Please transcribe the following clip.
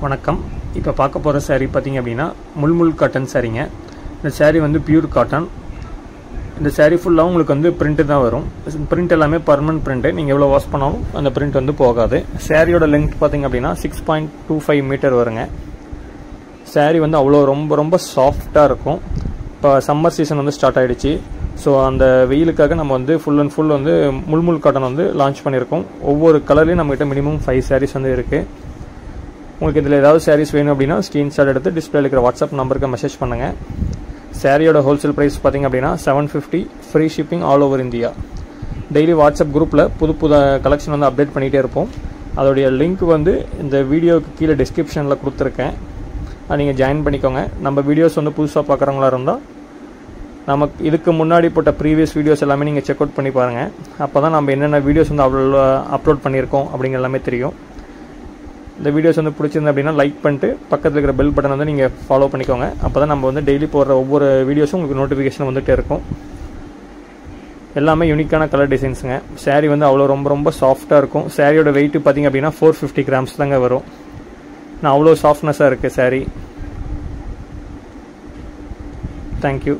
வணக்கம். இப்போ பார்க்க போகிற saree பார்த்திங்க அப்படின்னா முல்முல் காட்டன் சாரீங்க. இந்த saree வந்து பியூர் காட்டன். இந்த saree ஃபுல்லாக உங்களுக்கு வந்து பிரிண்ட்டு தான் வரும். பிரிண்ட் எல்லாமே பர்மனன்ட் பிரிண்ட்டு. நீங்கள் எவ்வளோ வாஷ் பண்ணாலும் அந்த பிரிண்ட் வந்து போகாது. சாரியோட லென்த் பார்த்திங்க அப்படின்னா 6.25 மீட்டர் வருங்க. saree வந்து அவ்வளோ ரொம்ப சாஃப்டாக இருக்கும். இப்போ சம்மர் சீசன் வந்து ஸ்டார்ட் ஆகிடுச்சு. ஸோ அந்த வெயிலுக்காக நம்ம வந்து ஃபுல் அண்ட் ஃபுல் வந்து முல்முல் காட்டன் வந்து லான்ச் பண்ணியிருக்கோம். ஒவ்வொரு கலர்லேயும் நம்மகிட்ட மினிமம் 5 sarees வந்து இருக்குது. உங்களுக்கு இதில் ஏதாவது sarees வேணும் அப்படின்னா ஸ்க்ரீன்ஷாட் எடுத்து டிஸ்பிளேல இருக்கிற வாட்ஸ்அப் நம்பருக்கு மெசேஜ் பண்ணுங்கள். சாரியோட ஹோல்சேல் ப்ரைஸ் பார்த்திங்க அப்படின்னா 750, free shipping all over India. Daily WhatsApp குரூப்பில் புது கலெக்ஷன் வந்து அப்டேட் பண்ணிகிட்டே இருப்போம். அதோடைய லிங்க் வந்து இந்த வீடியோவுக்கு கீழே டிஸ்கிரிப்ஷனில் கொடுத்துருக்கேன். நீங்கள் ஜாயின் பண்ணிக்கோங்க. நம்ம வீடியோஸ் வந்து புதுசாக பார்க்குறவங்களா இருந்தால் நமக்கு இதுக்கு முன்னாடி போட்ட ப்ரீவியஸ் வீடியோஸ் எல்லாமே நீங்கள் செக் அவுட் பண்ணி பாருங்கள். அப்போ தான் நம்ம என்னென்ன வீடியோஸ் வந்து அப்லோட் பண்ணியிருக்கோம் அப்படிங்கிற எல்லாமே தெரியும். இந்த வீடியோஸ் வந்து பிடிச்சிருந்து அப்படின்னா லைக் பண்ணிட்டு பக்கத்தில் இருக்கிற பெல் பட்டன் வந்து நீங்கள் ஃபாலோ பண்ணிக்கோங்க. அப்போ தான் நம்ம வந்து டெய்லி போடுற ஒவ்வொரு வீடியோஸும் உங்களுக்கு நோட்டிஃபிகேஷன் வந்துகிட்டே இருக்கும். எல்லாமே யூனிக்கான கலர் டிசைன்ஸுங்க. saree வந்து அவ்வளோ ரொம்ப சாஃப்டாக இருக்கும். சாரியோட வெயிட் பார்த்திங்க அப்படின்னா 450 grams தாங்க வரும். நான் அவ்வளோ சாஃப்ட்னஸாக இருக்குது saree. தேங்க்யூ.